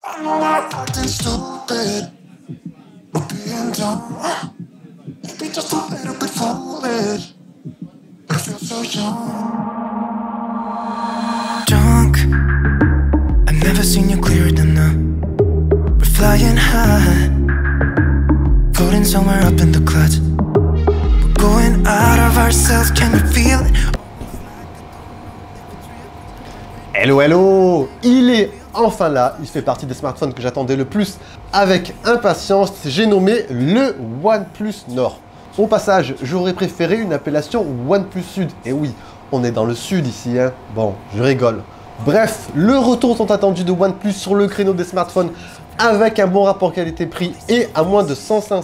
I'm not acting stupid, but being dumb. Maybe just a little bit foolish, but I feel so young. Drunk, I've never seen you clearer than now. We're flying high, floating somewhere up in the clouds. We're going out of ourselves, can you feel it? Hello, hello! Il est enfin là, il fait partie des smartphones que j'attendais le plus avec impatience. J'ai nommé le OnePlus Nord. Au passage, j'aurais préféré une appellation OnePlus Sud. Et oui, on est dans le sud ici, hein. Bon, je rigole. Bref, le retour tant attendu de OnePlus sur le créneau des smartphones avec un bon rapport qualité-prix et à moins de 500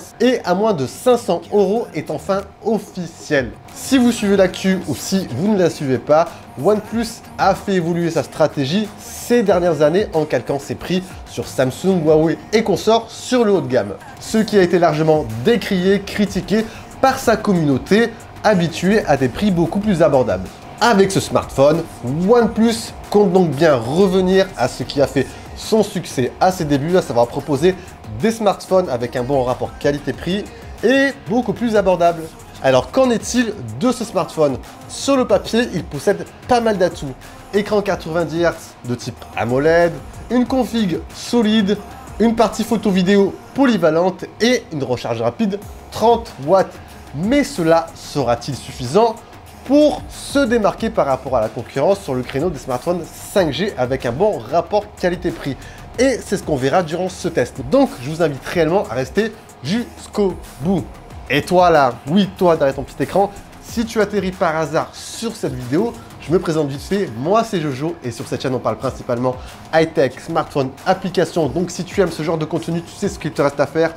€ est enfin officiel. Si vous suivez l'actu ou si vous ne la suivez pas, OnePlus a fait évoluer sa stratégie ces dernières années en calquant ses prix sur Samsung, Huawei et consorts sur le haut de gamme. Ce qui a été largement décrié, critiqué par sa communauté habituée à des prix beaucoup plus abordables. Avec ce smartphone, OnePlus compte donc bien revenir à ce qui a fait son succès à ses débuts, à savoir proposer des smartphones avec un bon rapport qualité-prix et beaucoup plus abordable. Alors qu'en est-il de ce smartphone? Sur le papier, il possède pas mal d'atouts. Écran 90 Hz de type AMOLED, une config solide, une partie photo-vidéo polyvalente et une recharge rapide 30 watts. Mais cela sera-t-il suffisant pour se démarquer par rapport à la concurrence sur le créneau des smartphones 5G avec un bon rapport qualité-prix? Et c'est ce qu'on verra durant ce test. Donc, je vous invite réellement à rester jusqu'au bout. Et toi là, oui, toi derrière ton petit écran, si tu atterris par hasard sur cette vidéo, je me présente vite fait, moi c'est Jojo et sur cette chaîne on parle principalement high-tech, smartphone, applications. Donc si tu aimes ce genre de contenu, tu sais ce qu'il te reste à faire.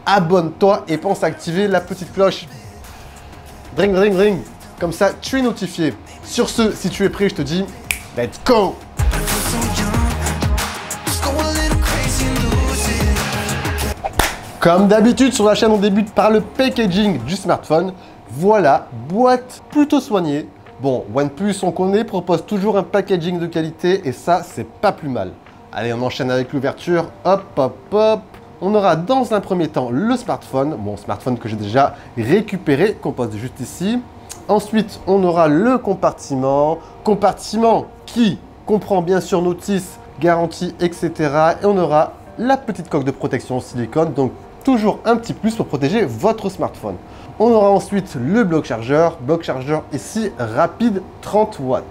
Abonne-toi et pense à activer la petite cloche. Dring, dring, dring. Comme ça, tu es notifié. Sur ce, si tu es prêt, je te dis, let's go! Comme d'habitude sur la chaîne, on débute par le packaging du smartphone. Voilà, boîte plutôt soignée. Bon, OnePlus, on connaît, propose toujours un packaging de qualité et ça, c'est pas plus mal. Allez, on enchaîne avec l'ouverture. Hop, hop, hop. On aura dans un premier temps le smartphone. Mon smartphone que j'ai déjà récupéré, qu'on pose juste ici. Ensuite, on aura le compartiment. Compartiment qui comprend bien sûr notice, garantie, etc. Et on aura la petite coque de protection en silicone. Donc, toujours un petit plus pour protéger votre smartphone. On aura ensuite le bloc chargeur ici rapide 30 watts.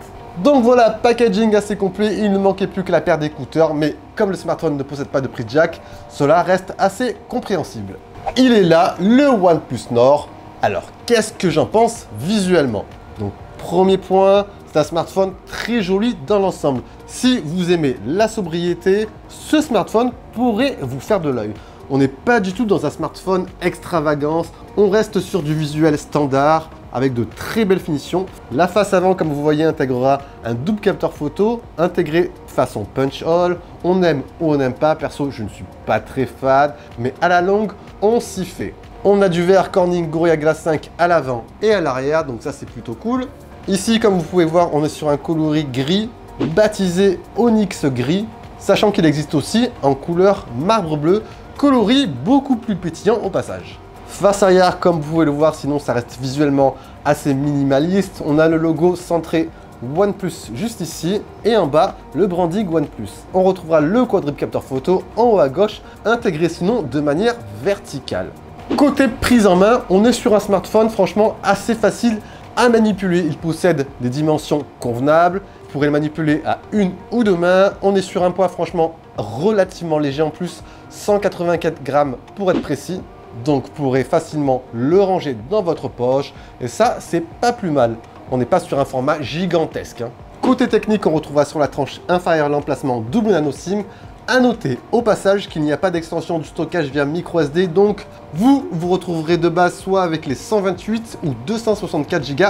Donc voilà, packaging assez complet, il ne manquait plus que la paire d'écouteurs, mais comme le smartphone ne possède pas de prise jack, cela reste assez compréhensible. Il est là, le OnePlus Nord. Alors, qu'est-ce que j'en pense visuellement? Donc, premier point, c'est un smartphone très joli dans l'ensemble. Si vous aimez la sobriété, ce smartphone pourrait vous faire de l'œil. On n'est pas du tout dans un smartphone extravagance, on reste sur du visuel standard avec de très belles finitions. La face avant, comme vous voyez, intégrera un double capteur photo intégré façon punch hole. On aime ou on n'aime pas, perso je ne suis pas très fan, mais à la longue on s'y fait. On a du verre Corning Gorilla Glass 5 à l'avant et à l'arrière, donc ça c'est plutôt cool. Ici, comme vous pouvez voir, on est sur un coloris gris, baptisé Onyx Gris, sachant qu'il existe aussi en couleur marbre bleu, coloris beaucoup plus pétillant au passage. Face arrière, comme vous pouvez le voir, sinon ça reste visuellement assez minimaliste. On a le logo centré OnePlus juste ici et en bas le branding OnePlus. On retrouvera le quadruple capteur photo en haut à gauche, intégré sinon de manière verticale. Côté prise en main, on est sur un smartphone franchement assez facile à manipuler. Il possède des dimensions convenables. Vous pourrez le manipuler à une ou deux mains. On est sur un poids franchement relativement léger en plus, 184 grammes pour être précis. Donc vous pourrez facilement le ranger dans votre poche. Et ça, c'est pas plus mal. On n'est pas sur un format gigantesque, hein. Côté technique, on retrouvera sur la tranche inférieure l'emplacement double nano SIM. À noter au passage qu'il n'y a pas d'extension du stockage via micro SD, donc vous retrouverez de base soit avec les 128 ou 264 Go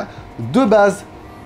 de base.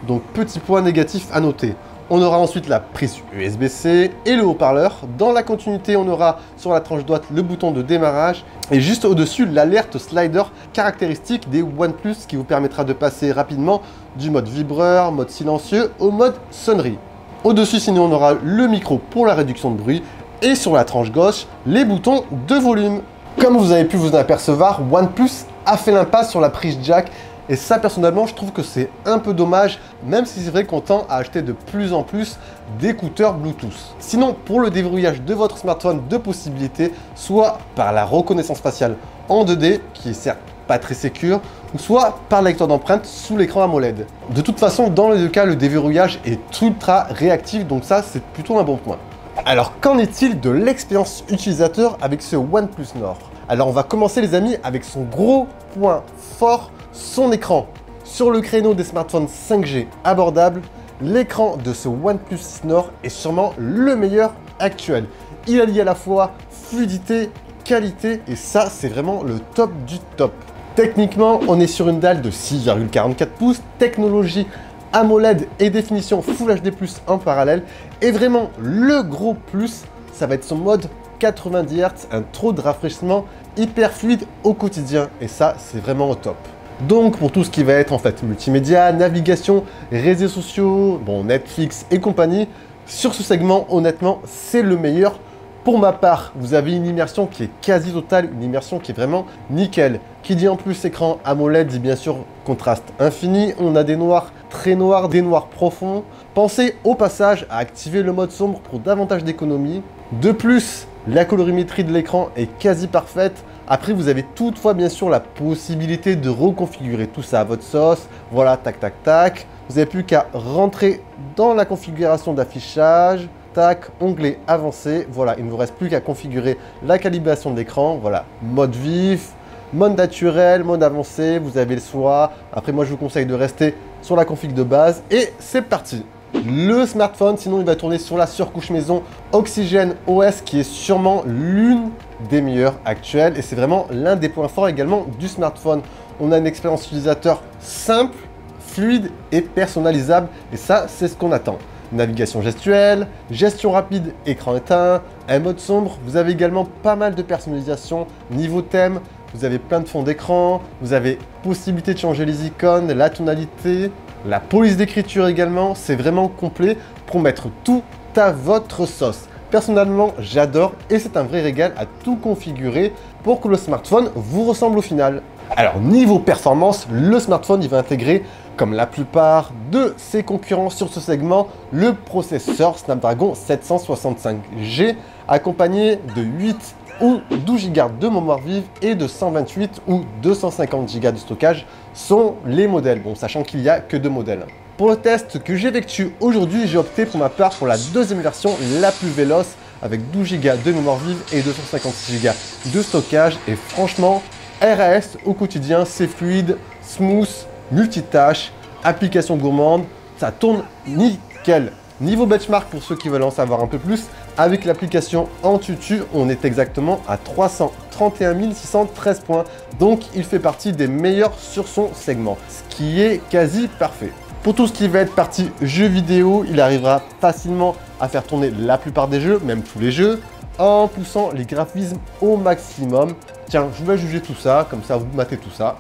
Donc petit point négatif à noter. On aura ensuite la prise USB-C et le haut-parleur. Dans la continuité, on aura sur la tranche droite le bouton de démarrage et juste au-dessus l'alerte slider caractéristique des OnePlus qui vous permettra de passer rapidement du mode vibreur, mode silencieux au mode sonnerie. Au-dessus, sinon, on aura le micro pour la réduction de bruit Et sur la tranche gauche, les boutons de volume. Comme vous avez pu vous en apercevoir, OnePlus a fait l'impasse sur la prise jack. Et ça, personnellement, je trouve que c'est un peu dommage, même si c'est vrai qu'on tend à acheter de plus en plus d'écouteurs Bluetooth. Sinon, pour le déverrouillage de votre smartphone, deux possibilités, soit par la reconnaissance faciale en 2D, qui est certes pas très sécure, ou soit par le lecteur d'empreintes sous l'écran AMOLED. De toute façon, dans les deux cas, le déverrouillage est ultra réactif, donc ça, c'est plutôt un bon point. Alors, qu'en est-il de l'expérience utilisateur avec ce OnePlus Nord? Alors, on va commencer, les amis, avec son gros point fort, son écran. Sur le créneau des smartphones 5G abordables, l'écran de ce OnePlus Nord est sûrement le meilleur actuel. Il allie à la fois fluidité, qualité, et ça, c'est vraiment le top du top. Techniquement, on est sur une dalle de 6,44 pouces, technologie AMOLED et définition Full HD+ en parallèle. Et vraiment, le gros plus, ça va être son mode 90 Hz, un taux de rafraîchissement hyper fluide au quotidien. Et ça, c'est vraiment au top. Donc, pour tout ce qui va être en fait multimédia, navigation, réseaux sociaux, bon, Netflix et compagnie, sur ce segment, honnêtement, c'est le meilleur. Pour ma part, vous avez une immersion qui est quasi totale, une immersion qui est vraiment nickel. Qui dit en plus écran AMOLED dit bien sûr contraste infini. On a des noirs très noirs, des noirs profonds. Pensez au passage à activer le mode sombre pour davantage d'économie. De plus, la colorimétrie de l'écran est quasi parfaite. Après, vous avez toutefois bien sûr la possibilité de reconfigurer tout ça à votre sauce. Voilà, tac, tac, tac. Vous n'avez plus qu'à rentrer dans la configuration d'affichage. Tac, onglet avancé. Voilà, il ne vous reste plus qu'à configurer la calibration de l'écran. Voilà, mode vif, mode naturel, mode avancé. Vous avez le choix. Après, moi, je vous conseille de rester sur la config de base. Et c'est parti. Le smartphone, sinon, il va tourner sur la surcouche maison Oxygen OS, qui est sûrement l'une des meilleures actuelles. Et c'est vraiment l'un des points forts également du smartphone. On a une expérience utilisateur simple, fluide et personnalisable. Et ça, c'est ce qu'on attend. Navigation gestuelle, gestion rapide, écran éteint, un mode sombre. Vous avez également pas mal de personnalisation niveau thème. Vous avez plein de fonds d'écran. Vous avez possibilité de changer les icônes, la tonalité, la police d'écriture également. C'est vraiment complet pour mettre tout à votre sauce. Personnellement, j'adore et c'est un vrai régal à tout configurer pour que le smartphone vous ressemble au final. Alors, niveau performance, le smartphone, il va intégrer, comme la plupart de ses concurrents sur ce segment, le processeur Snapdragon 765G, accompagné de 8 ou 12 Go de mémoire vive et de 128 ou 250 Go de stockage sont les modèles, bon, sachant qu'il n'y a que deux modèles. Pour le test que j'effectue aujourd'hui, j'ai opté pour ma part pour la deuxième version, la plus véloce, avec 12 Go de mémoire vive et 256 Go de stockage. Et franchement, RAS au quotidien, c'est fluide, smooth, multitâche, application gourmande, ça tourne nickel. Niveau benchmark, pour ceux qui veulent en savoir un peu plus, avec l'application Antutu, on est exactement à 331 613 points. Donc, il fait partie des meilleurs sur son segment, ce qui est quasi parfait. Pour tout ce qui va être partie jeux vidéo, il arrivera facilement à faire tourner la plupart des jeux, même tous les jeux, en poussant les graphismes au maximum. Tiens, je vais juger tout ça, comme ça vous matez tout ça.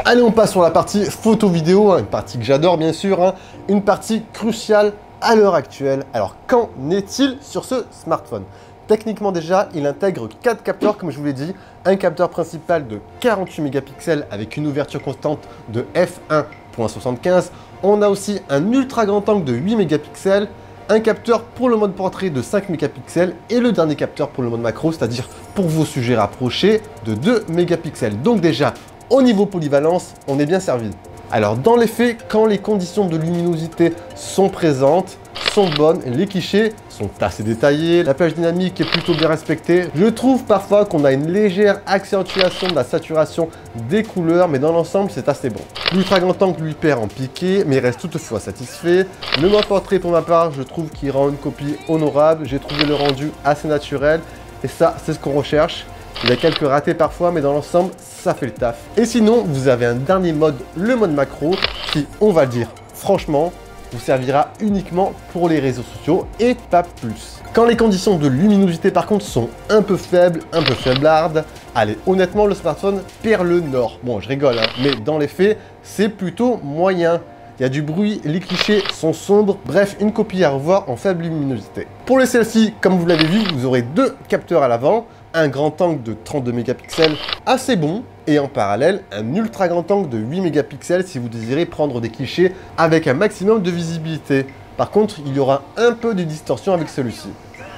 Allez, on passe sur la partie photo-vidéo, une partie que j'adore bien sûr, une partie cruciale à l'heure actuelle. Alors, qu'en est-il sur ce smartphone? Techniquement déjà, il intègre 4 capteurs comme je vous l'ai dit, un capteur principal de 48 mégapixels avec une ouverture constante de f1.75. On a aussi un ultra grand angle de 8 mégapixels, un capteur pour le mode portrait de 5 mégapixels et le dernier capteur pour le mode macro, c'est-à-dire pour vos sujets rapprochés de 2 mégapixels. Donc déjà, au niveau polyvalence, on est bien servi. Alors dans les faits, quand les conditions de luminosité sont présentes, sont bonnes, les clichés sont assez détaillés, la plage dynamique est plutôt bien respectée. Je trouve parfois qu'on a une légère accentuation de la saturation des couleurs, mais dans l'ensemble, c'est assez bon. L'ultra grand angle lui perd en piqué, mais il reste toutefois satisfait. Le mode portrait pour ma part, je trouve qu'il rend une copie honorable. J'ai trouvé le rendu assez naturel, et ça, c'est ce qu'on recherche. Il y a quelques ratés parfois, mais dans l'ensemble, ça fait le taf. Et sinon, vous avez un dernier mode, le mode macro, qui, on va le dire franchement, vous servira uniquement pour les réseaux sociaux et pas plus. Quand les conditions de luminosité par contre sont un peu faibles, un peu faiblardes, allez, honnêtement, le smartphone perd le nord. Bon, je rigole, hein, mais dans les faits, c'est plutôt moyen. Il y a du bruit, les clichés sont sombres, bref, une copie à revoir en faible luminosité. Pour les selfies, comme vous l'avez vu, vous aurez deux capteurs à l'avant, un grand angle de 32 mégapixels assez bon, et en parallèle, un ultra grand angle de 8 mégapixels si vous désirez prendre des clichés avec un maximum de visibilité. Par contre, il y aura un peu de distorsion avec celui-ci.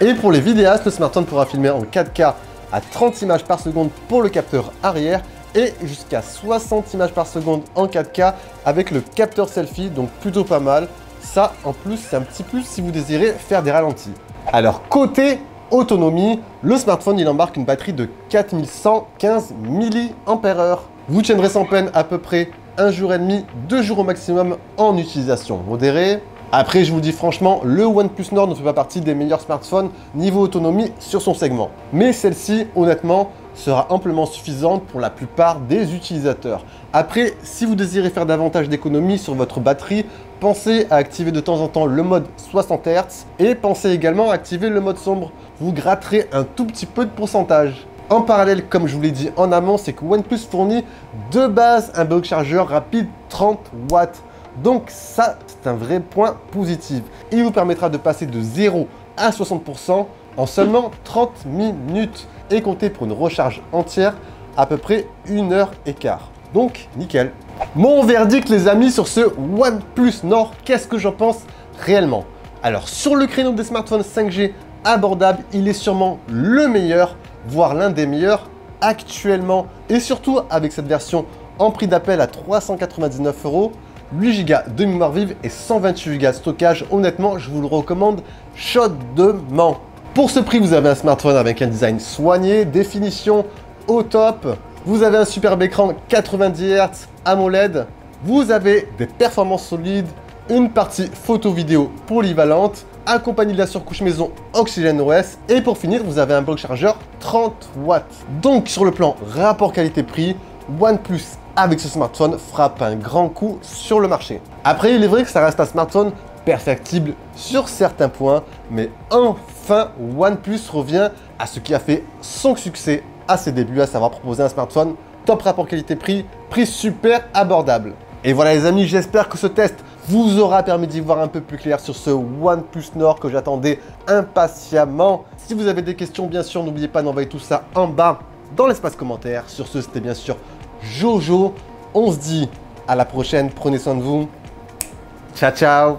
Et pour les vidéastes, le smartphone pourra filmer en 4K à 30 images par seconde pour le capteur arrière et jusqu'à 60 images par seconde en 4K avec le capteur selfie, donc plutôt pas mal. Ça, en plus, c'est un petit plus si vous désirez faire des ralentis. Alors, côté autonomie, le smartphone, il embarque une batterie de 4115 mAh. Vous tiendrez sans peine à peu près 1 jour et demi, 2 jours au maximum en utilisation modérée. Après, je vous dis franchement, le OnePlus Nord ne fait pas partie des meilleurs smartphones niveau autonomie sur son segment. Mais celle-ci, honnêtement, sera amplement suffisante pour la plupart des utilisateurs. Après, si vous désirez faire davantage d'économie sur votre batterie, pensez à activer de temps en temps le mode 60 Hz et pensez également à activer le mode sombre. Vous gratterez un tout petit peu de pourcentage. En parallèle, comme je vous l'ai dit en amont, c'est que OnePlus fournit de base un bloc chargeur rapide 30 watts. Donc ça, c'est un vrai point positif. Il vous permettra de passer de 0 à 60% en seulement 30 minutes et compter pour une recharge entière à peu près 1h15. Donc, nickel. Mon verdict, les amis, sur ce OnePlus Nord, qu'est-ce que j'en pense réellement? Alors, sur le créneau des smartphones 5G abordables, il est sûrement le meilleur, voire l'un des meilleurs actuellement. Et surtout, avec cette version en prix d'appel à 399 €, 8 Go de mémoire vive et 128 Go de stockage. Honnêtement, je vous le recommande chaudement. Pour ce prix, vous avez un smartphone avec un design soigné, définition au top. Vous avez un superbe écran 90 Hz AMOLED. Vous avez des performances solides, une partie photo-vidéo polyvalente, accompagné de la surcouche maison Oxygen OS. Et pour finir, vous avez un bloc chargeur 30 watts. Donc, sur le plan rapport qualité-prix, OnePlus avec ce smartphone frappe un grand coup sur le marché. Après, il est vrai que ça reste un smartphone perfectible sur certains points, mais enfin, OnePlus revient à ce qui a fait son succès à ses débuts, à savoir proposer un smartphone top rapport qualité-prix, prix super abordable. Et voilà les amis, j'espère que ce test vous aura permis d'y voir un peu plus clair sur ce OnePlus Nord que j'attendais impatiemment. Si vous avez des questions, bien sûr, n'oubliez pas d'envoyer tout ça en bas dans l'espace commentaire. Sur ce, c'était bien sûr Jojo. On se dit à la prochaine, prenez soin de vous. Ciao, ciao.